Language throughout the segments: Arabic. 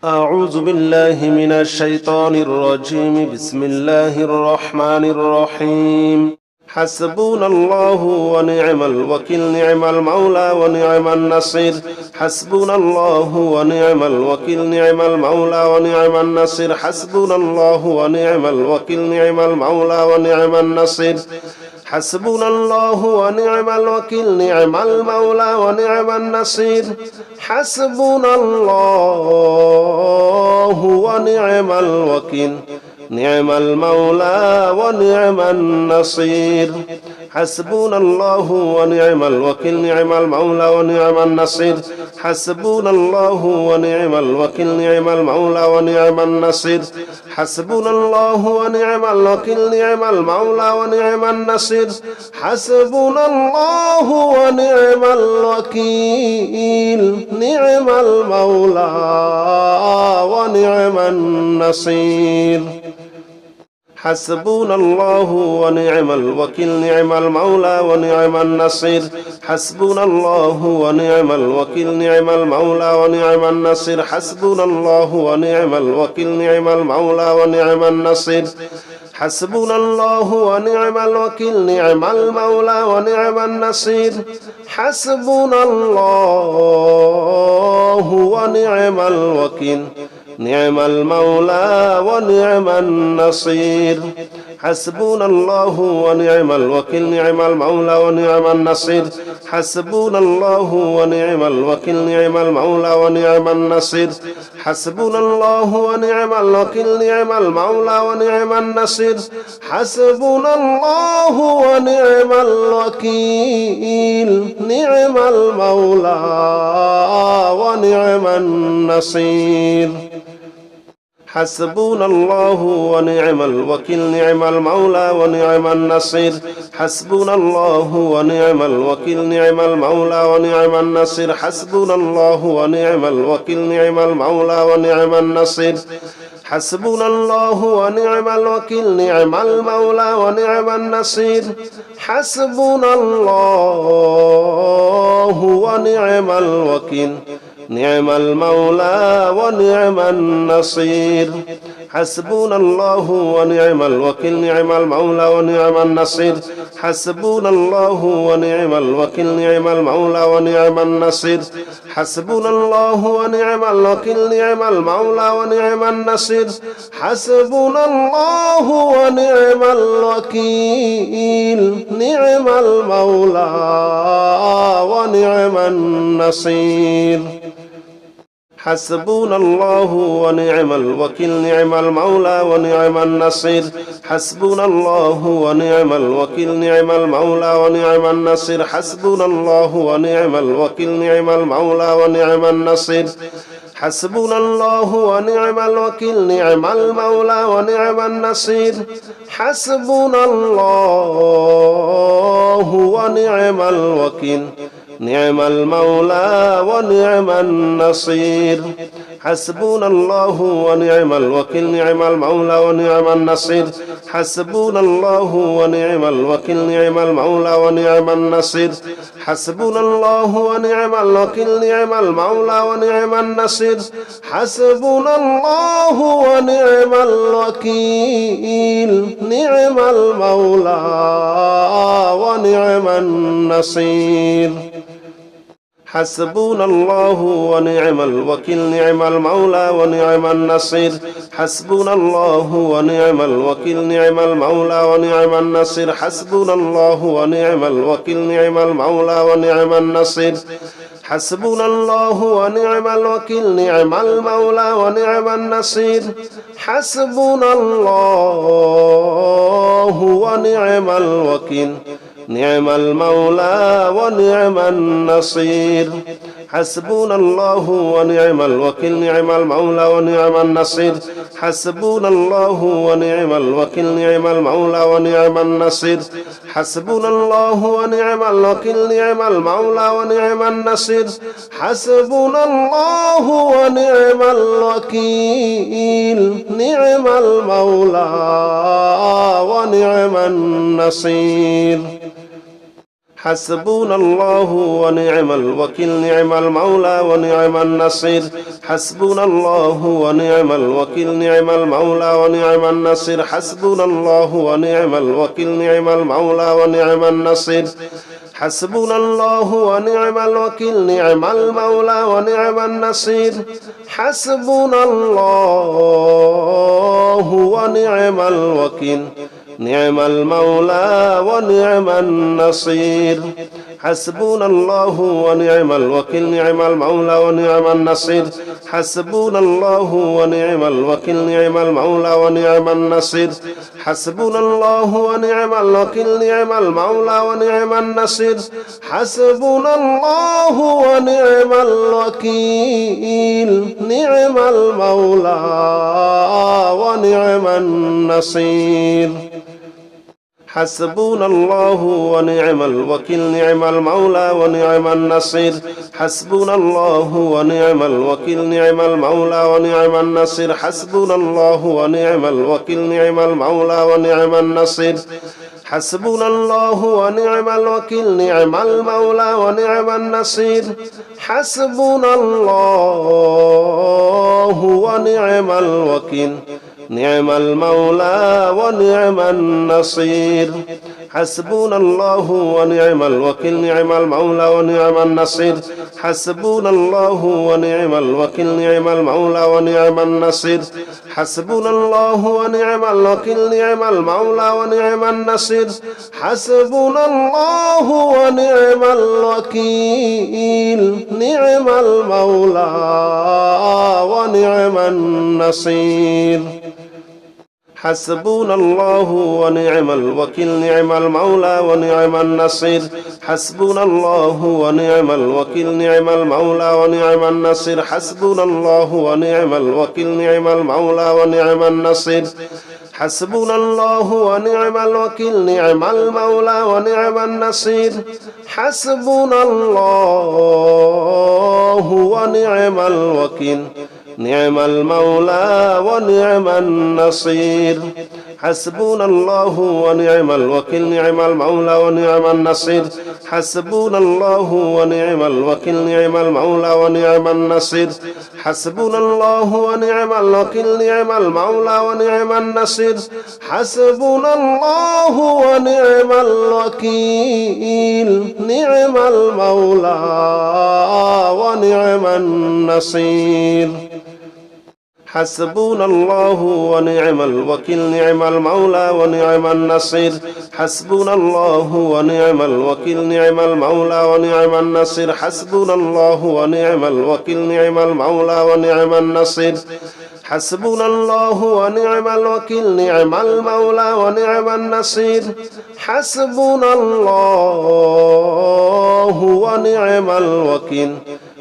أعوذ بالله من الشيطان الرجيم. بسم الله الرحمن الرحيم. حسبنا الله ونعم الوكيل، نعم المولى ونعم النصير. حسبنا الله ونعم الوكيل، نعم المولى ونعم النصير. حسبنا الله ونعم الوكيل، نعم المولى ونعم النصير. حسبنا الله ونعم الوكيل، نعم المولى ونعم النصير. حسبنا الله ونعم الوكيل، نعم المولى ونعم النصير. حسبنا الله ونعم الوكيل، نعم المولى ونعم النصير. حسبنا الله ونعم الوكيل، نعم المولى ونعم النصير. حسبنا الله ونعم الوكيل، نعم المولى ونعم النصير. حسبنا الله ونعم الوكيل، نعم المولى ونعم النصير. حسبنا الله ونعم الوكيل، نعم المولى ونعم النصير. حسبنا الله ونعم الوكيل، نعم المولى ونعم النصير. حسبنا الله ونعم الوكيل، نعم المولى ونعم النصير. حسبنا الله ونعم الوكيل، نعم المولى ونعم النصير. حسبنا الله ونعم الوكيل، نعم المولى ونعم النصير. حسبنا الله ونعم الوكيل، نعم المولى ونعم النصير. حسبنا الله ونعم الوكيل، نعم المولى ونعم النصير. حسبنا الله ونعم الوكيل، نعم المولى ونعم النصير. حسبنا الله ونعم الوكيل، نعم المولى ونعم النصير. حسبنا الله ونعم الوكيل، نعم المولى ونعم النصير. حسبنا الله ونعم الوكيل، نعم المولى ونعم النصير. حسبنا الله ونعم الوكيل، نعم المولى ونعم النصير. حسبنا الله ونعم الوكيل، نعم المولى ونعم النصير. حسبنا الله ونعم الوكيل، نعم المولى ونعم النصير. حسبنا الله ونعم الوكيل، نعم المولى ونعم النصير. حسبنا الله ونعم الوكيل، نعم المولى ونعم النصير. حسبنا الله ونعم الوكيل، نعم المولى ونعم النصير. حسبنا الله ونعم الوكيل، نعم المولى ونعم النصير. حسبنا الله ونعم الوكيل، نعم المولى ونعم النصير. حسبنا الله ونعم الوكيل، نعم المولى ونعم النصير. حسبنا الله ونعم الوكيل، نعم المولى ونعم النصير. حسبنا الله ونعم الوكيل، نعم المولى ونعم النصير. حسبنا الله ونعم الوكيل، نعم المولى ونعم النصير. حسبنا الله ونعم الوكيل، نعم المولى ونعم النصير. حسبنا الله ونعم الوكيل، نعم المولى ونعم النصير. حسبنا الله ونعم الوكيل، نعم المولى ونعم النصير. حسبنا الله ونعم الوكيل، نعم المولى ونعم النصير. حسبنا الله ونعم الوكيل، نعم المولى ونعم النصير. حسبنا الله ونعم الوكيل، نعم المولى ونعم النصير. حسبنا الله ونعم الوكيل، نعم المولى ونعم النصير. حسبنا الله ونعم الوكيل، نعم المولى ونعم النصير. حسبنا الله ونعم الوكيل، نعم المولى ونعم النصير. حسبنا الله ونعم الوكيل، نعم المولى ونعم النصير. حسبنا الله ونعم الوكيل، نعم المولى ونعم النصير. حسبنا الله ونعم الوكيل، نعم المولى ونعم النصير. حسبنا الله ونعم الوكيل، نعم المولى ونعم النصير. حسبنا الله ونعم الوكيل نعم المولى ونعم النصير حسبنا الله ونعم الوكيل نعم المولى ونعم النصير حسبنا الله ونعم الوكيل نعم المولى ونعم النصير حسبنا الله ونعم الوكيل نعم المولى ونعم النصير حسبنا الله ونعم الوكيل نعم المولى ونعم النصير حسبنا الله ونعم الوكيل نعم المولى ونعم النصير حسبنا الله ونعم الوكيل نعم المولى ونعم النصير حسبنا الله ونعم الوكيل نعم المولى ونعم النصير حسبنا الله ونعم الوكيل نعم المولى ونعم النصير حسبنا الله ونعم الوكيل نعم المولى ونعم النصير حسبنا الله ونعم الوكيل نعم المولى ونعم النصير حسبنا الله ونعم الوكيل نعم المولى ونعم النصير حسبنا الله ونعم الوكيل نعم المولى ونعم النصير حسبنا الله ونعم الوكيل نعم المولى ونعم النصير حسبنا الله ونعم الوكيل نعم المولى ونعم النصير حسبنا الله ونعم الوكيل نعم المولى ونعم النصير حسبنا الله ونعم الوكيل نعم المولى ونعم النصير حسبنا الله ونعم الوكيل نعم المولى ونعم النصير حسبنا الله ونعم الوكيل نعم المولى ونعم النصير حسبنا الله ونعم الوكيل نعم المولى ونعم النصير حسبنا الله ونعم الوكيل نعم المولى ونعم النصير حسبنا الله ونعم الوكيل نعم المولى ونعم النصير حسبنا الله ونعم الوكيل نعم المولى ونعم النصير حسبنا الله ونعم الوكيل نعم المولى ونعم النصير حسبنا الله ونعم الوكيل نعم المولى ونعم النصير حسبنا الله ونعم الوكيل نعم المولى ونعم النصير حسبنا الله ونعم الوكيل نعم المولى ونعم النصير حسبنا الله ونعم الوكيل نعم المولى ونعم النصير حسبنا الله ونعم الوكيل نعم المولى ونعم النصير حسبنا الله ونعم الوكيل نعم المولى ونعم النصير حسبنا الله ونعم الوكيل نعم المولى ونعم النصير حسبنا الله ونعم الوكيل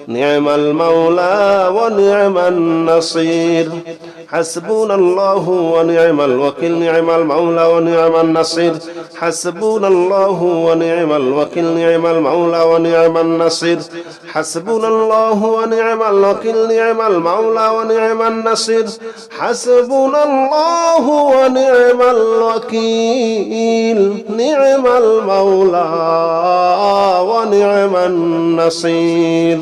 نعم المولى ونعم النصير حسبنا الله ونعم الوكيل نعم المولى ونعم النصير حسبنا الله ونعم الوكيل نعم المولى ونعم النصير حسبنا الله ونعم الوكيل نعم المولى ونعم النصير حسبنا الله ونعم الوكيل نعم المولى ونعم النصير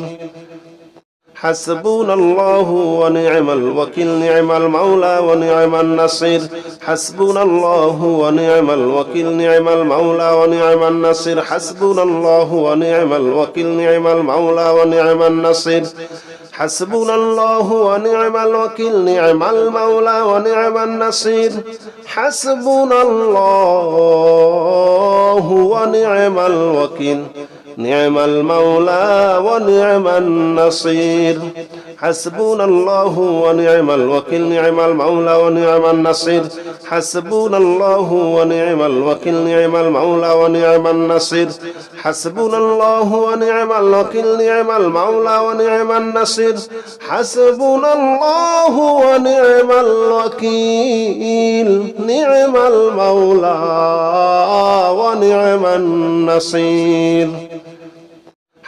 حسبنا الله ونعم الوكيل نعم المولى ونعم النصير حسبنا الله ونعم الوكيل نعم المولى ونعم النصير حسبنا الله ونعم الوكيل نعم المولى ونعم النصير حسبنا الله ونعم الوكيل نعم المولى ونعم النصير حسبنا الله ونعم الوكيل نعم المولى ونعم النصير حسبنا الله ونعم الوكيل نعم المولى ونعم النصير حسبنا الله ونعم الوكيل نعم المولى ونعم النصير حسبنا الله ونعم الوكيل نعم المولى ونعم النصير حسبنا الله ونعم الوكيل نعم المولى ونعم النصير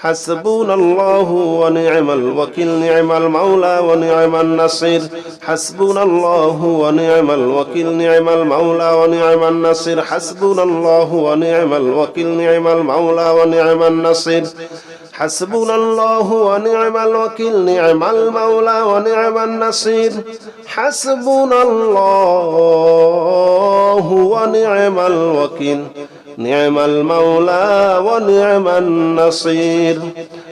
حسبنا الله ونعم الوكيل نعم المولى ونعم النصير حسبنا الله ونعم الوكيل نعم المولى ونعم النصير حسبنا الله ونعم الوكيل نعم المولى ونعم النصير حسبنا الله ونعم الوكيل نعم المولى ونعم النصير حسبنا الله ونعم الوكيل نعم المولى ونعم النصير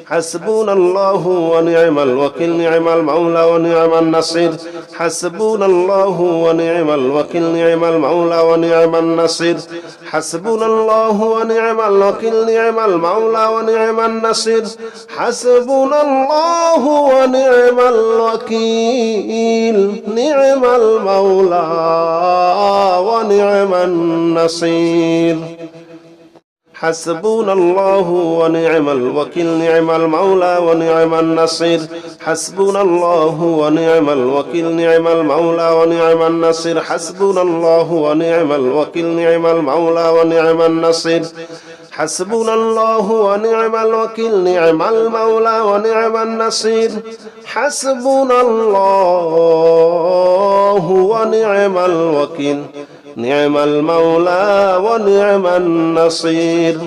حسبنا الله ونعم الوكيل نعم المولى ونعم النصير حسبنا الله ونعم الوكيل نعم المولى ونعم النصير حسبنا الله ونعم الوكيل نعم المولى ونعم النصير حسبنا الله ونعم الوكيل نعم المولى ونعم النصير حسبنا الله ونعم الوكيل نعم المولى ونعم النصير حسبنا الله ونعم الوكيل نعم المولى ونعم النصير حسبنا الله ونعم الوكيل نعم المولى ونعم النصير حسبنا الله ونعم الوكيل نعم المولى ونعم النصير حسبنا الله ونعم الوكيل نعم المولى ونعم النصير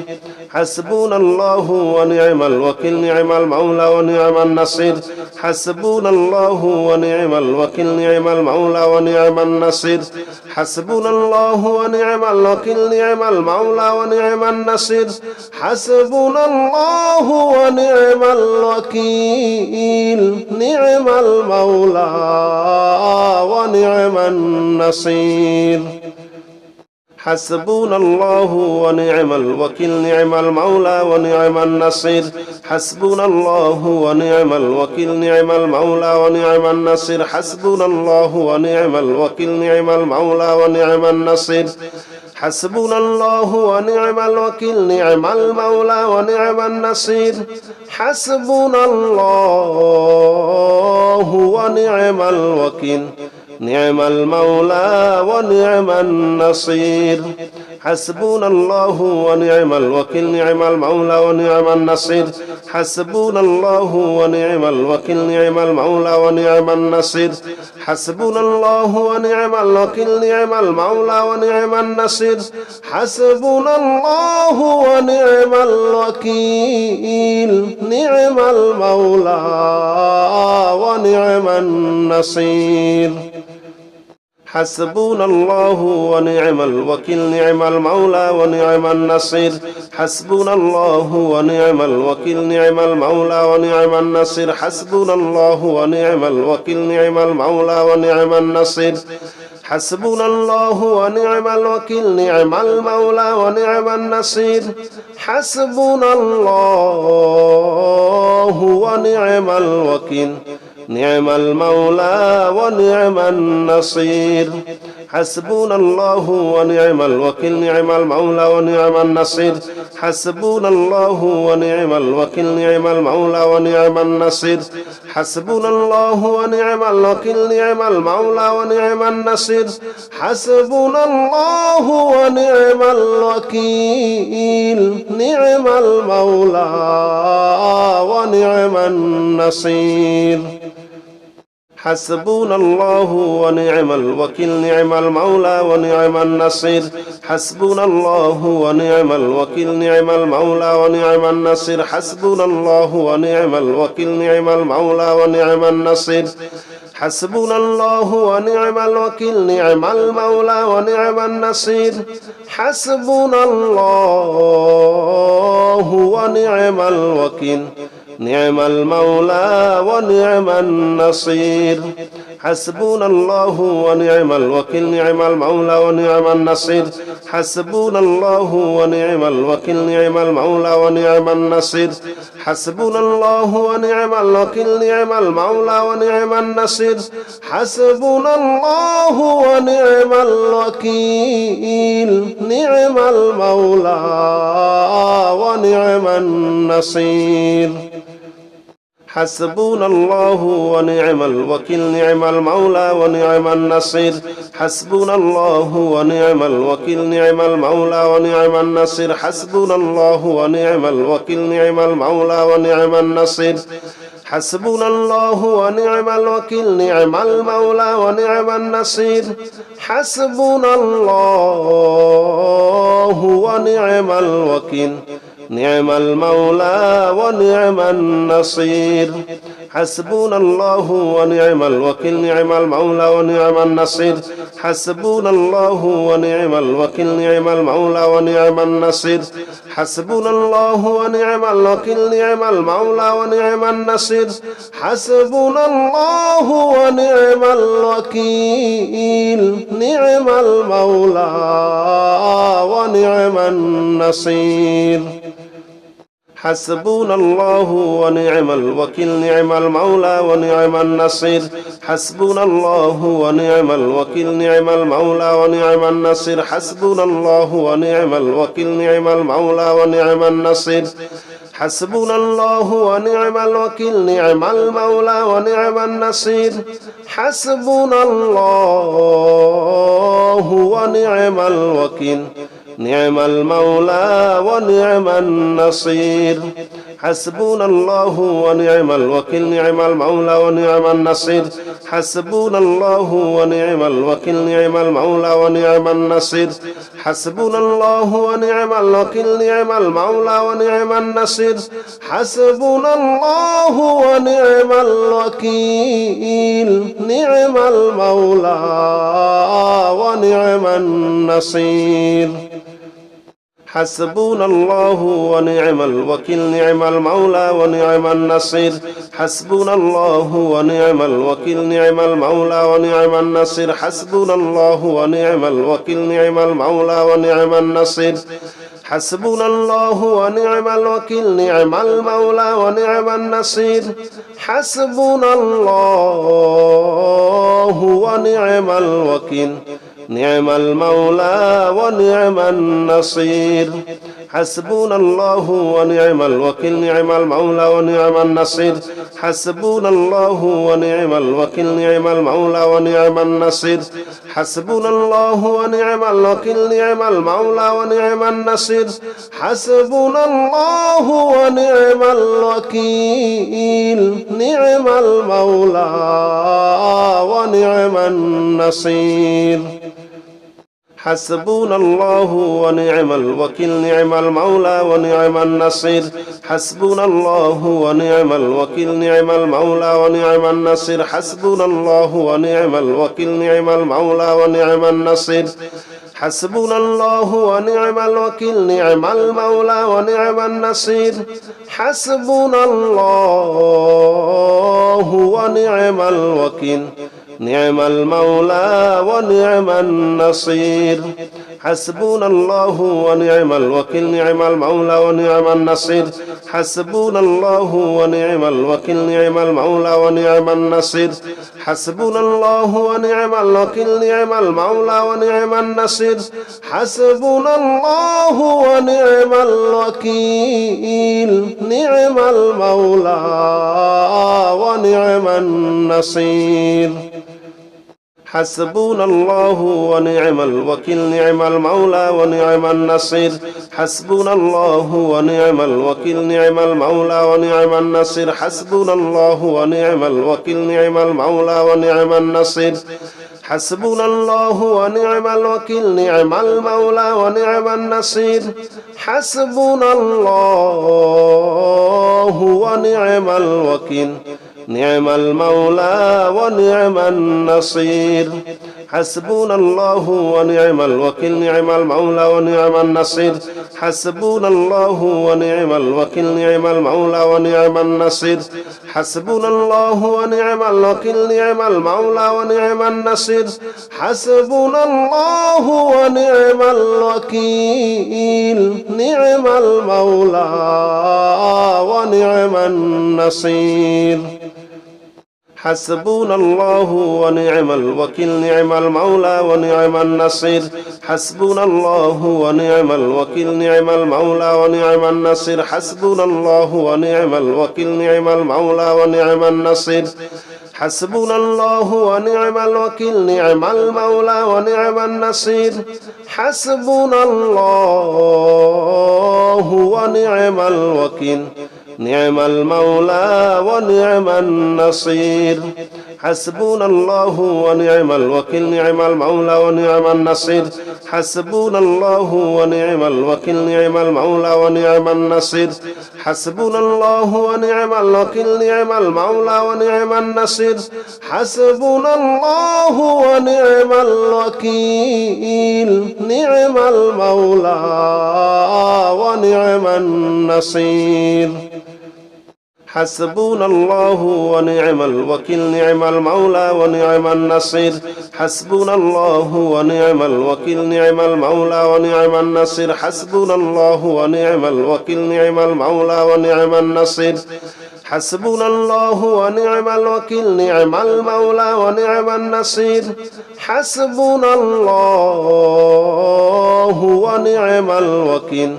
حسبنا الله ونعم الوكيل نعم المولى ونعم النصير حسبنا الله ونعم الوكيل نعم المولى ونعم النصير حسبنا الله ونعم الوكيل نعم المولى ونعم النصير حسبنا الله ونعم الوكيل نعم المولى ونعم النصير حسبنا الله ونعم الوكيل نعم المولى ونعم النصير حسبنا الله ونعم الوكيل نعم المولى ونعم النصير حسبنا الله ونعم الوكيل نعم المولى ونعم النصير حسبنا الله ونعم الوكيل نعم المولى ونعم النصير حسبنا الله ونعم الوكيل نعم المولى ونعم النصير حسبنا الله ونعم الوكيل نعم المولى ونعم النصير حسبنا الله ونعم الوكيل نعم المولى ونعم النصير حسبنا الله ونعم الوكيل نعم المولى ونعم النصير حسبنا الله ونعم الوكيل نعم المولى ونعم النصير حسبنا الله ونعم الوكيل نعم المولى ونعم النصير حسبنا الله ونعم الوكيل نعم المولى ونعم النصير حسبنا الله ونعم الوكيل نعم المولى ونعم النصير حسبنا الله ونعم الوكيل نعم المولى ونعم النصير حسبنا الله ونعم الوكيل نعم المولى ونعم النصير حسبنا الله ونعم الوكيل نعم المولى ونعم النصير حسبنا الله ونعم الوكيل نعم المولى ونعم النصير حسبنا الله ونعم الوكيل نعم المولى ونعم النصير حسبنا الله ونعم الوكيل نعم المولى ونعم النصير حسبنا الله ونعم الوكيل نعم المولى ونعم النصير حسبنا الله ونعم الوكيل نعم المولى ونعم النصير حسبنا الله ونعم الوكيل نعم المولى ونعم النصير حسبنا الله ونعم الوكيل نعم المولى ونعم النصير حسبنا الله ونعم الوكيل نعم المولى ونعم النصير حسبنا الله ونعم الوكيل نعم المولى ونعم النصير حسبنا الله ونعم الوكيل نعم المولى ونعم النصير حسبنا الله ونعم الوكيل نعم المولى ونعم النصير حسبنا الله ونعم الوكيل نعم المولى ونعم النصير حسبنا الله ونعم الوكيل نعم المولى ونعم النصير حسبنا الله ونعم الوكيل نعم المولى ونعم النصير حسبنا الله ونعم الوكيل نعم المولى ونعم النصير حسبنا الله ونعم الوكيل نعم المولى ونعم النصير حسبنا الله ونعم الوكيل نعم المولى ونعم النصير حسبنا الله ونعم الوكيل نعم المولى ونعم النصير حسبنا الله ونعم الوكيل نعم المولى ونعم النصير حسبنا الله ونعم الوكيل نعم المولى ونعم النصير حسبنا الله ونعم الوكيل نعم المولى ونعم النصير حسبنا الله ونعم الوكيل نعم المولى ونعم النصير حسبنا الله ونعم الوكيل نعم المولى ونعم النصير حسبنا الله ونعم الوكيل نعم المولى ونعم النصير حسبنا الله ونعم الوكيل نعم المولى ونعم النصير حسبنا الله ونعم الوكيل نعم المولى ونعم النصير حسبنا الله ونعم الوكيل نعم المولى ونعم النصير حسبنا الله ونعم الوكيل نعم المولى ونعم النصير حسبنا الله ونعم الوكيل نعم المولى ونعم النصير حسبنا الله ونعم الوكيل نعم المولى ونعم النصير حسبنا الله ونعم الوكيل نعم المولى ونعم النصير حسبنا الله ونعم الوكيل نعم المولى ونعم النصير حسبنا الله ونعم الوكيل نعم المولى ونعم النصير حسبنا الله ونعم الوكيل نعم المولى ونعم النصير حسبنا الله ونعم الوكيل نعم المولى ونعم النصير حسبنا الله ونعم الوكيل نعم المولى ونعم النصير حسبنا الله ونعم الوكيل نعم المولى ونعم النصير حسبنا الله ونعم الوكيل نعم المولى ونعم النصير حسبنا الله ونعم الوكيل نعم المولى ونعم النصير حسبنا الله ونعم الوكيل نعم المولى ونعم النصير حسبنا الله ونعم الوكيل نعم المولى ونعم النصير حسبنا الله ونعم الوكيل نعم المولى ونعم النصير حسبنا الله ونعم الوكيل نعم المولى ونعم النصير حسبنا الله ونعم الوكيل نعم المولى ونعم النصير حسبنا الله ونعم الوكيل نعم المولى ونعم النصير حسبنا الله ونعم الوكيل نعم المولى ونعم النصير حسبنا الله ونعم الوكيل نعم المولى ونعم النصير حسبنا الله ونعم الوكيل نعم المولى ونعم النصير حسبنا الله ونعم الوكيل نعم المولى ونعم النصير حسبنا الله ونعم الوكيل نعم المولى ونعم النصير حسبنا الله ونعم الوكيل نعم المولى ونعم النصير حسبنا الله ونعم الوكيل نعم المولى ونعم النصير حسبنا الله ونعم الوكيل نعم المولى ونعم النصير حسبنا الله ونعم الوكيل نعم المولى ونعم النصير حسبنا الله ونعم الوكيل نعم المولى ونعم النصير حسبنا الله ونعم الوكيل نعم المولى ونعم النصير حسبنا الله ونعم الوكيل نعم المولى ونعم النصير حسبنا الله ونعم الوكيل نعم المولى ونعم النصير حسبنا الله ونعم الوكيل نعم المولى ونعم النصير حسبنا الله ونعم الوكيل نعم المولى ونعم النصير حسبنا الله ونعم الوكيل نعم المولى ونعم النصير حسبنا الله ونعم الوكيل نعم المولى ونعم النصير حسبنا الله ونعم الوكيل نعم المولى ونعم النصير حسبنا الله ونعم الوكيل نعم المولى ونعم النصير حسبنا الله ونعم الوكيل نعم المولى ونعم النصير حسبنا الله ونعم الوكيل نعم المولى ونعم النصير حسبنا الله ونعم الوكيل نعم المولى ونعم النصير حسبنا الله ونعم الوكيل نعم المولى ونعم النصير حسبنا الله ونعم الوكيل نعم المولى ونعم النصير حسبنا الله ونعم الوكيل نعم المولى ونعم النصير حسبنا الله ونعم الوكيل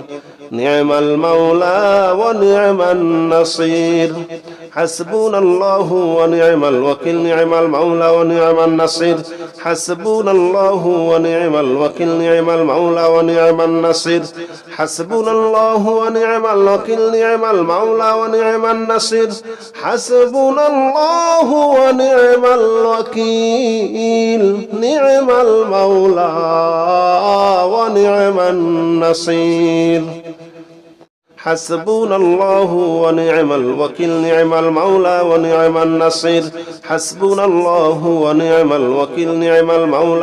نعم المولى ونعم النصير حسبنا الله ونعم الوكيل نعم المولى ونعم النصير حسبنا الله ونعم الوكيل نعم المولى ونعم النصير حسبنا الله ونعم الوكيل نعم المولى ونعم النصير حسبنا الله ونعم الوكيل نعم المولى ونعم النصير حسبنا الله ونعم الوكيل نعم المولى ونعم النصير حسبنا الله ونعم الوكيل نعم المولى ونعم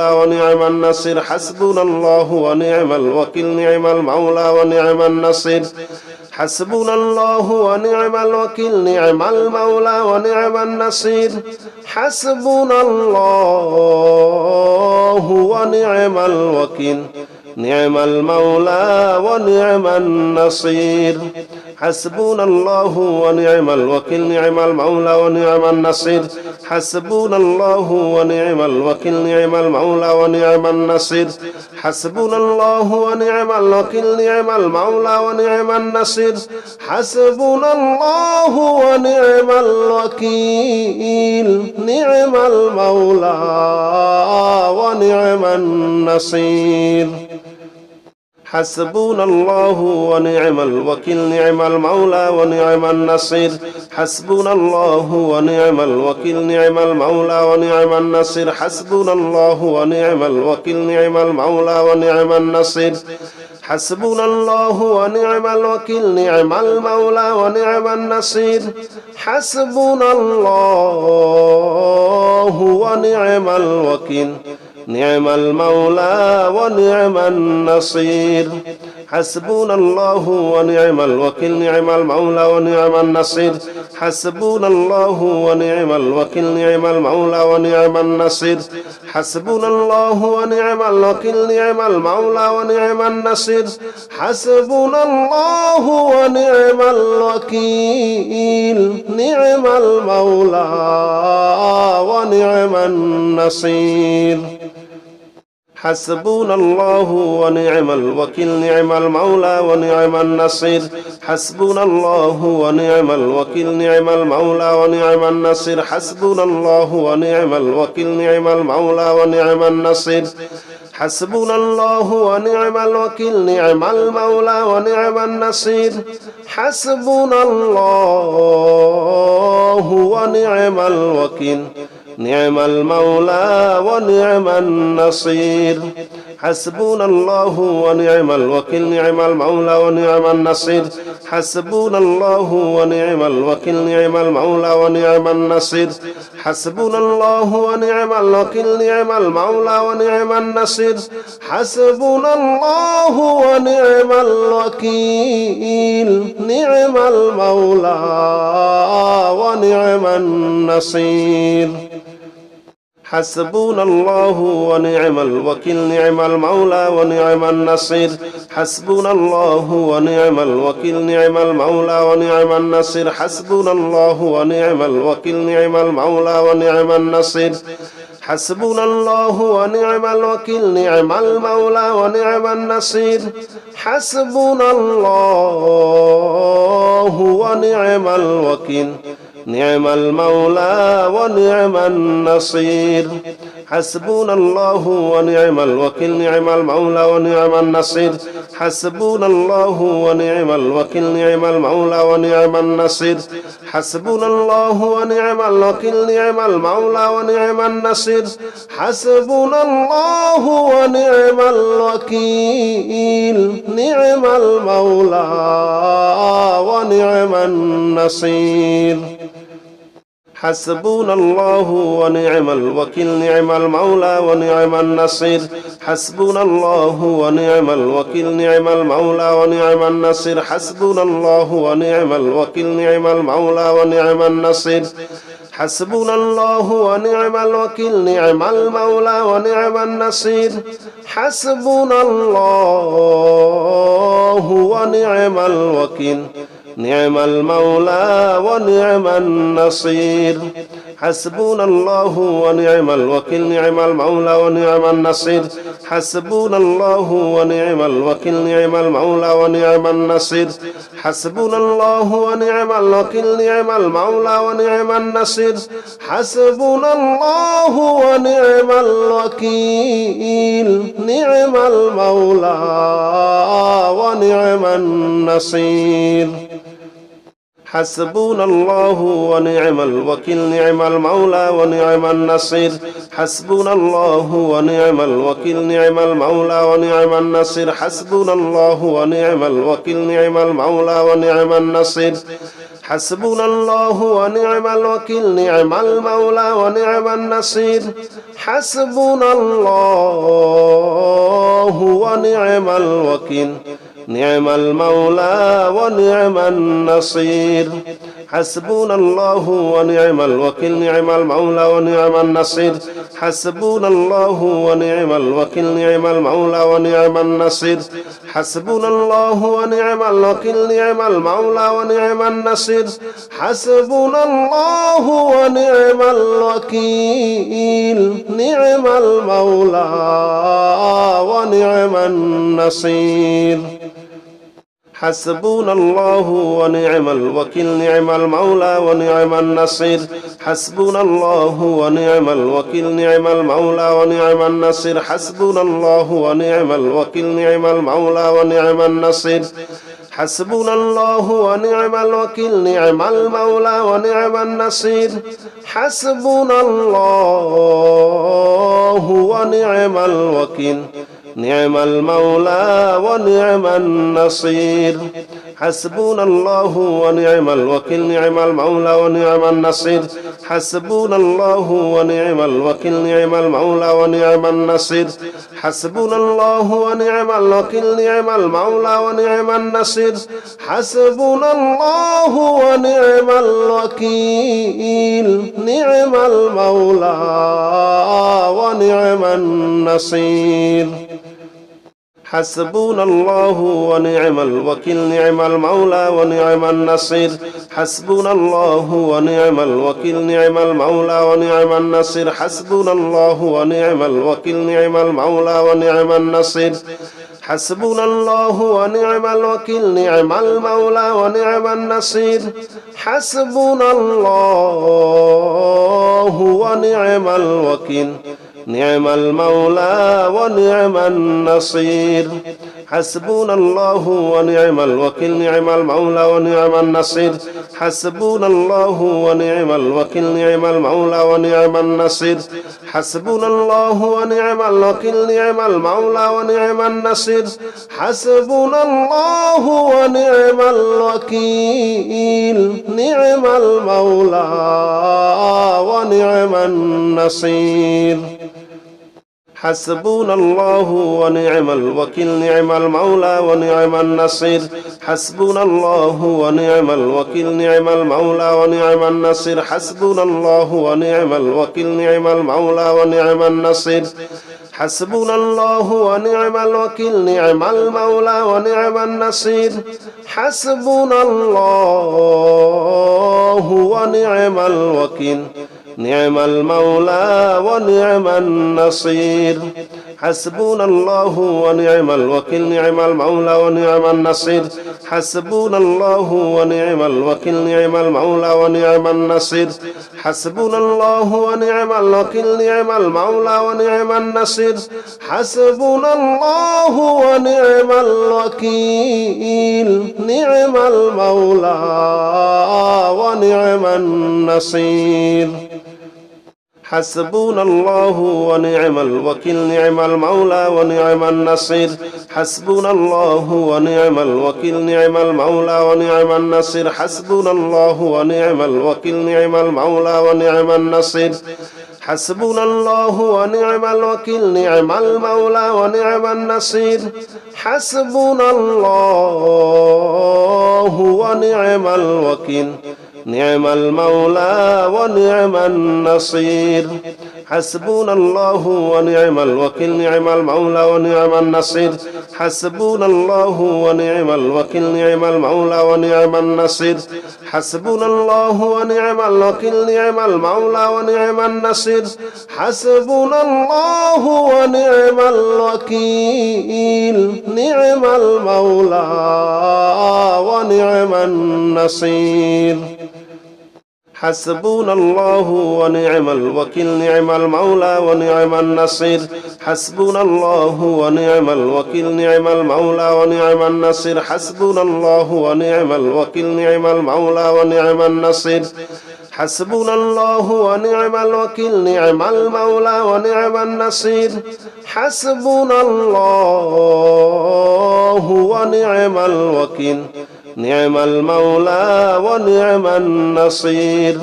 النصير حسبنا الله ونعم الوكيل نعم المولى ونعم النصير حسبنا الله ونعم الوكيل نعم المولى ونعم النصير حسبنا الله ونعم الوكيل نعم المولى ونعم النصير حسبنا الله ونعم الوكيل نعم المولى ونعم النصير حسبنا الله ونعم الوكيل نعم المولى ونعم النصير حسبنا الله ونعم الوكيل نعم المولى ونعم النصير حسبنا الله ونعم الوكيل نعم المولى ونعم النصير حسبنا الله ونعم الوكيل نعم المولى ونعم النصير حسبنا الله ونعم الوكيل نعم المولى ونعم النصير حسبنا الله ونعم الوكيل نعم المولى ونعم النصير حسبنا الله ونعم الوكيل نعم المولى ونعم النصير حسبنا الله ونعم الوكيل نعم المولى ونعم النصير حسبنا الله ونعم الوكيل نعم المولى ونعم النصير حسبنا الله ونعم الوكيل نعم المولى ونعم النصير حسبنا الله ونعم الوكيل نعم المولى ونعم النصير حسبنا الله ونعم الوكيل نعم المولى ونعم النصير حسبنا الله ونعم الوكيل نعم المولى ونعم النصير حسبنا الله ونعم الوكيل نعم المولى ونعم النصير حسبنا الله ونعم الوكيل نعم المولى ونعم النصير حسبنا الله ونعم الوكيل نعم المولى ونعم النصير حسبنا الله ونعم الوكيل نعم المولى ونعم النصير حسبنا الله ونعم الوكيل نعم المولى ونعم النصير حسبنا الله ونعم الوكيل نعم المولى ونعم النصير حسبنا الله ونعم الوكيل نعم المولى ونعم النصير حسبنا الله ونعم الوكيل نعم المولى ونعم النصير حسبنا الله ونعم الوكيل نعم المولى ونعم النصير حسبنا الله ونعم الوكيل نعم المولى ونعم النصير حسبنا الله ونعم الوكيل نعم المولى ونعم النصير حسبنا الله ونعم الوكيل نعم المولى ونعم النصير حسبنا الله ونعم الوكيل نعم المولى ونعم النصير حسبنا الله ونعم الوكيل نعم المولى ونعم النصير حسبنا الله ونعم الوكيل نعم المولى ونعم النصير حسبنا الله ونعم الوكيل نعم المولى ونعم النصير حسبنا الله ونعم الوكيل نعم المولى ونعم النصير حسبنا الله ونعم الوكيل نعم المولى ونعم النصير حسبنا الله ونعم الوكيل نعم المولى ونعم النصير حسبنا الله ونعم الوكيل نعم المولى ونعم النصير حسبنا الله ونعم الوكيل نعم المولى ونعم النصير حسبنا الله ونعم الوكيل نعم المولى ونعم النصير حسبنا الله ونعم الوكيل نعم المولى ونعم النصير حسبنا الله ونعم الوكيل نعم المولى ونعم النصير حسبنا الله ونعم الوكيل نعم المولى ونعم النصير حسبنا الله ونعم الوكيل نعم المولى ونعم النصير حسبنا الله ونعم الوكيل نعم المولى ونعم النصير حسبنا الله ونعم الوكيل نعم المولى ونعم النصير حسبنا الله ونعم الوكيل نعم المولى ونعم النصير حسبنا الله ونعم الوكيل نعم المولى ونعم النصير حسبنا الله ونعم الوكيل نعم المولى ونعم النصير حسبنا الله ونعم الوكيل نعم المولى ونعم النصير حسبنا الله ونعم الوكيل نعم المولى ونعم النصير حسبنا الله ونعم الوكيل نعم المولى ونعم النصير حسبنا الله ونعم الوكيل نعم المولى ونعم النصير حسبنا الله ونعم الوكيل نعم المولى ونعم النصير حسبنا الله ونعم الوكيل نعم المولى ونعم النصير حسبنا الله ونعم الوكيل نعم المولى ونعم النصير حسبنا الله ونعم الوكيل نعم المولى ونعم النصير حسبنا الله ونعم الوكيل نعم المولى ونعم النصير حسبنا الله ونعم الوكيل نعم المولى ونعم النصير حسبنا الله ونعم الوكيل نعم المولى ونعم النصير حسبنا الله ونعم الوكيل نعم المولى ونعم النصير حسبنا الله ونعم الوكيل نعم المولى ونعم النصير حسبنا الله ونعم الوكيل نعم المولى ونعم النصير حسبنا الله ونعم الوكيل نعم المولى ونعم النصير حسبنا الله ونعم الوكيل نعم المولى ونعم النصير حسبنا الله ونعم الوكيل نعم المولى ونعم النصير حسبنا الله ونعم الوكيل نعم المولى ونعم النصير حسبنا الله ونعم الوكيل نعم المولى ونعم النصير حسبنا الله ونعم الوكيل نعم المولى ونعم النصير حسبنا الله ونعم الوكيل نعم المولى ونعم النصير حسبنا الله ونعم الوكيل نعم المولى ونعم النصير حسبنا الله ونعم الوكيل نعم المولى ونعم النصير حسبنا الله ونعم الوكيل نعم المولى ونعم النصير حسبنا الله ونعم الوكيل نعم المولى ونعم النصير حسبنا الله ونعم الوكيل نعم المولى ونعم النصير حسبنا الله ونعم الوكيل نعم المولى ونعم النصير حسبنا الله ونعم الوكيل نعم المولى ونعم النصير حسبنا الله ونعم الوكيل نعم المولى ونعم النصير حسبنا الله ونعم الوكيل نعم المولى ونعم النصير حسبنا الله ونعم الوكيل نعم المولى ونعم النصير حسبنا الله ونعم الوكيل نعم المولى ونعم النصير حسبنا الله ونعم الوكيل نعم المولى ونعم النصير حسبنا الله ونعم الوكيل نعم المولى ونعم النصير حسبنا الله ونعم الوكيل نعم المولى ونعم النصير حسبنا الله ونعم الوكيل نعم المولى ونعم النصير حسبنا الله ونعم الوكيل نعم المولى ونعم النصير حسبنا الله ونعم الوكيل نعم المولى ونعم النصير حسبنا الله ونعم الوكيل نعم المولى ونعم النصير حسبنا الله ونعم الوكيل نعم المولى ونعم النصير حسبنا الله ونعم الوكيل نعم المولى ونعم النصير حسبنا الله ونعم الوكيل نعم المولى ونعم النصير حسبنا الله ونعم الوكيل نعم المولى ونعم النصير حسبنا الله ونعم الوكيل نعم المولى ونعم النصير حسبنا الله ونعم الوكيل نعم المولى ونعم النصير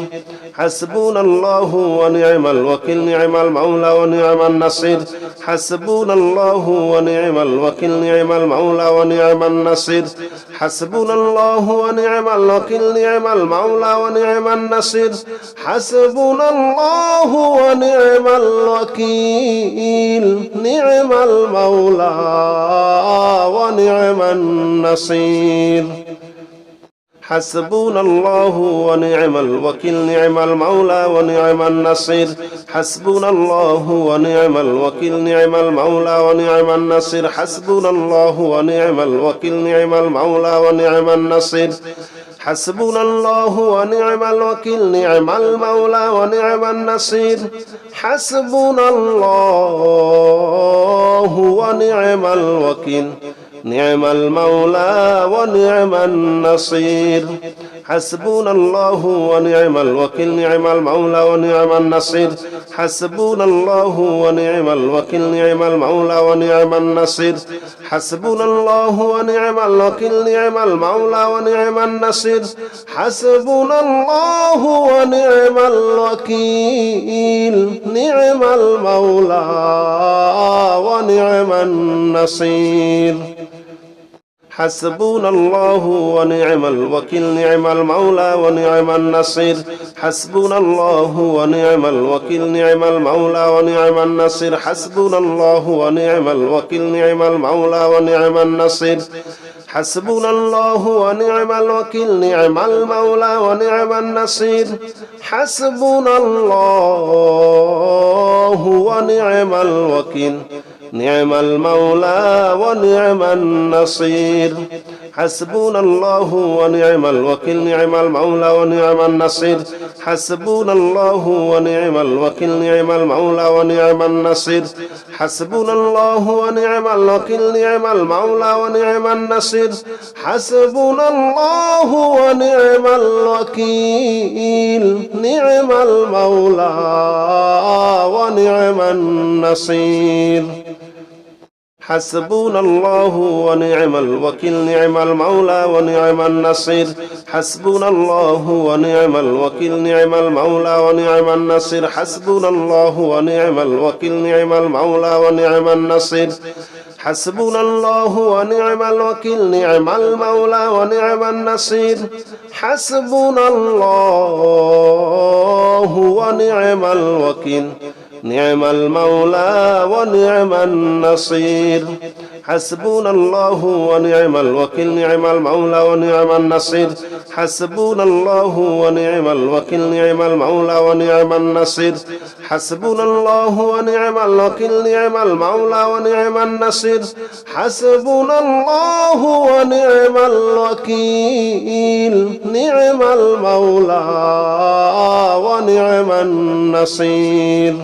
حسبنا الله ونعم الوكيل نعم المولى ونعم النصير حسبنا الله ونعم الوكيل نعم المولى ونعم النصير حسبنا الله ونعم الوكيل نعم المولى ونعم النصير حسبنا الله ونعم الوكيل نعم المولى ونعم النصير حسبنا الله ونعم الوكيل نعم المولى ونعم النصير حسبنا الله ونعم الوكيل نعم المولى ونعم النصير حسبنا الله ونعم الوكيل نعم المولى ونعم النصير حسبنا الله ونعم الوكيل نعم المولى ونعم النصير حسبنا الله ونعم الوكيل نعم المولى ونعم النصير حسبنا الله ونعم الوكيل نعم المولى ونعم النصير حسبنا الله ونعم الوكيل نعم المولى ونعم النصير حسبنا الله ونعم الوكيل نعم المولى ونعم النصير حسبنا الله ونعم الوكيل نعم المولى ونعم النصير حسبنا الله ونعم الوكيل نعم المولى ونعم النصير حسبنا الله ونعم الوكيل نعم المولى ونعم النصير حسبنا الله ونعم الوكيل نعم المولى ونعم النصير حسبنا الله ونعم الوكيل نعم المولى ونعم النصير حسبنا الله ونعم الوكيل نعم المولى ونعم النصير حسبنا الله ونعم الوكيل نعم المولى ونعم النصير حسبنا الله ونعم الوكيل نعم المولى ونعم النصير حسبنا الله ونعم الوكيل نعم المولى ونعم النصير حسبنا الله ونعم الوكيل نعم المولى ونعم النصير حسبنا الله ونعم الوكيل نعم المولى ونعم النصير حسبنا الله ونعم الوكيل نعم المولى ونعم النصير حسبنا الله ونعم الوكيل نعم المولى ونعم النصير حسبنا الله ونعم الوكيل نعم المولى ونعم النصير حسبنا الله ونعم الوكيل نعم المولى ونعم النصير حسبنا الله ونعم الوكيل نعم المولى ونعم النصير حسبنا الله ونعم الوكيل نعم المولى ونعم النصير حسبنا الله ونعم الوكيل نعم المولى ونعم النصير حسبنا الله ونعم الوكيل نعم المولى ونعم النصير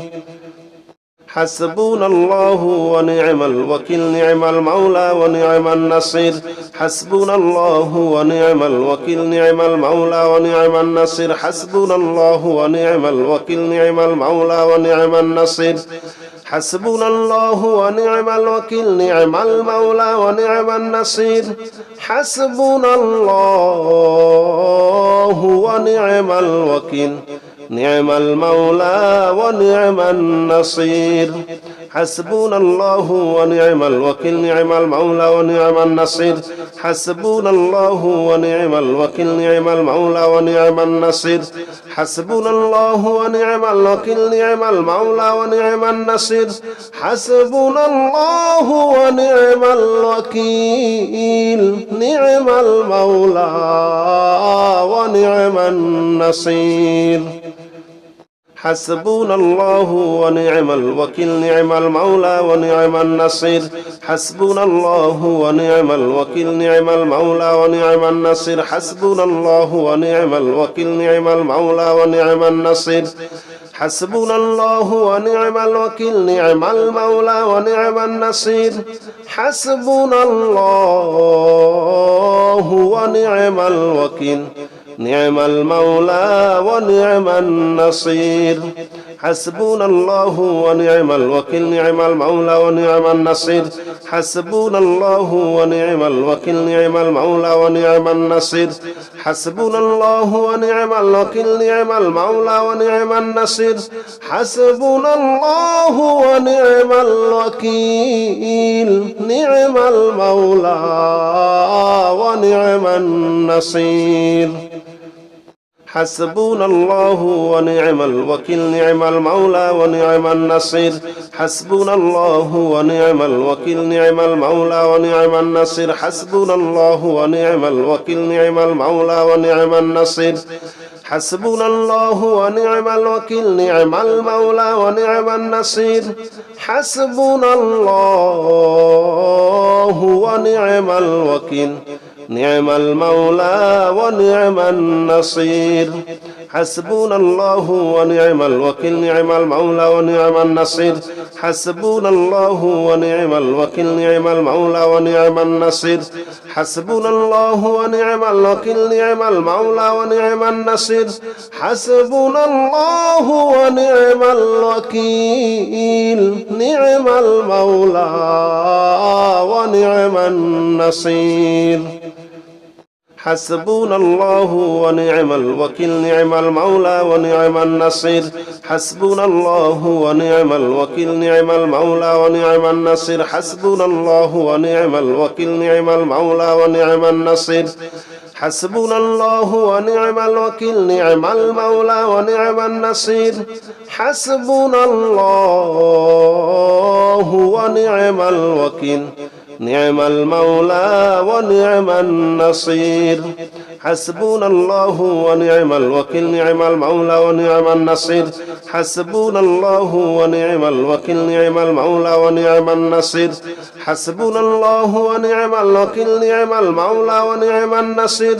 حسبنا الله ونعم الوكيل نعم المولى ونعم النصير حسبنا الله ونعم الوكيل نعم المولى ونعم النصير حسبنا الله ونعم الوكيل نعم المولى ونعم النصير حسبنا الله ونعم الوكيل نعم المولى ونعم النصير حسبنا الله ونعم الوكيل نعم المولى ونعم النصير حسبنا الله ونعم الوكيل نعم المولى ونعم النصير حسبنا الله ونعم الوكيل نعم المولى ونعم النصير حسبنا الله ونعم الوكيل نعم المولى ونعم النصير حسبنا الله ونعم الوكيل نعم المولى ونعم النصير حسبنا الله ونعم الوكيل نعم المولى ونعم النصير حسبنا الله ونعم الوكيل نعم المولى ونعم النصير حسبنا الله ونعم الوكيل نعم المولى ونعم النصير حسبنا الله ونعم الوكيل نعم المولى ونعم النصير حسبنا الله ونعم الوكيل نعم المولى ونعم النصير حسبنا الله ونعم الوكيل نعم المولى ونعم النصير حسبنا الله ونعم الوكيل نعم المولى ونعم النصير حسبنا الله ونعم الوكيل نعم المولى ونعم النصير حسبنا الله ونعم الوكيل نعم المولى ونعم النصير حسبنا الله ونعم الوكيل نعم المولى ونعم النصير حسبنا الله ونعم الوكيل نعم المولى ونعم النصير حسبنا الله ونعم الوكيل نعم المولى ونعم النصير حسبنا الله ونعم الوكيل نعم المولى ونعم النصير حسبنا الله ونعم الوكيل نعم المولى ونعم النصير حسبنا الله ونعم الوكيل نعم المولى ونعم النصير حسبنا الله ونعم الوكيل نعم المولى ونعم النصير حسبنا الله ونعم الوكيل نعم المولى ونعم النصير حسبنا الله ونعم الوكيل نعم المولى ونعم النصير حسبنا الله ونعم الوكيل نعم المولى ونعم النصير حسبنا الله ونعم الوكيل نعم المولى ونعم النصير حسبنا الله ونعم الوكيل نعم المولى ونعم النصير حسبنا الله ونعم الوكيل نعم المولى ونعم النصير حسبنا الله ونعم الوكيل نعم المولى ونعم النصير حسبنا الله ونعم الوكيل نعم المولى ونعم النصير حسبنا الله ونعم الوكيل نعم المولى ونعم النصير حسبنا الله ونعم الوكيل نعم المولى ونعم النصير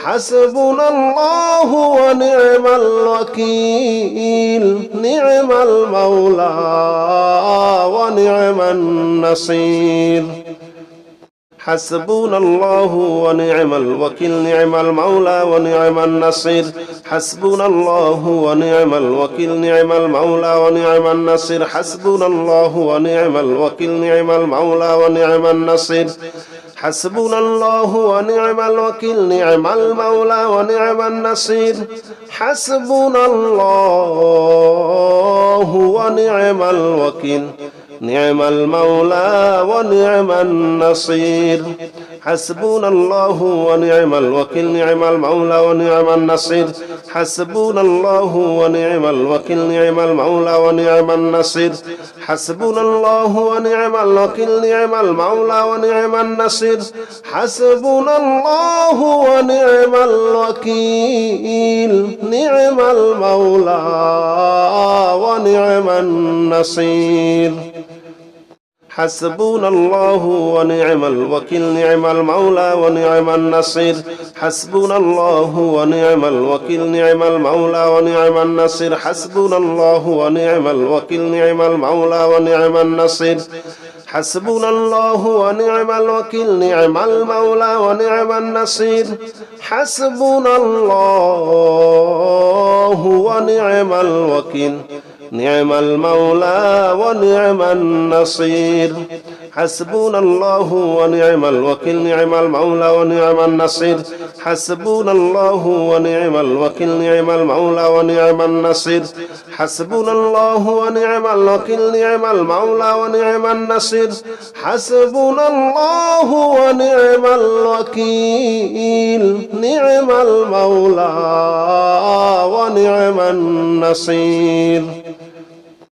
حسبنا الله ونعم الوكيل نعم المولى ونعم النصير حسبنا الله ونعم الوكيل نعم المولى ونعم النصير حسبنا الله ونعم الوكيل نعم المولى ونعم النصير حسبنا الله ونعم الوكيل نعم المولى ونعم النصير حسبنا الله ونعم الوكيل نعم المولى ونعم النصير حسبنا الله ونعم الوكيل نعم المولى ونعم النصير حسبنا الله ونعم الوكيل نعم المولى ونعم النصير حسبنا الله ونعم الوكيل نعم المولى ونعم النصير حسبنا الله ونعم الوكيل نعم المولى ونعم النصير حسبنا الله ونعم الوكيل نعم المولى ونعم النصير حسبنا الله ونعم الوكيل نعم المولى ونعم النصير حسبنا الله ونعم الوكيل نعم المولى ونعم النصير حسبنا الله ونعم الوكيل نعم المولى ونعم النصير حسبنا الله ونعم الوكيل نعم المولى ونعم النصير حسبنا الله ونعم الوكيل نعم المولى ونعم النصير حسبنا الله ونعم الوكيل نعم المولى ونعم النصير حسبنا الله ونعم الوكيل نعم المولى ونعم النصير حسبنا الله ونعم الوكيل نعم المولى ونعم النصير حسبنا الله ونعم الوكيل نعم المولى ونعم النصير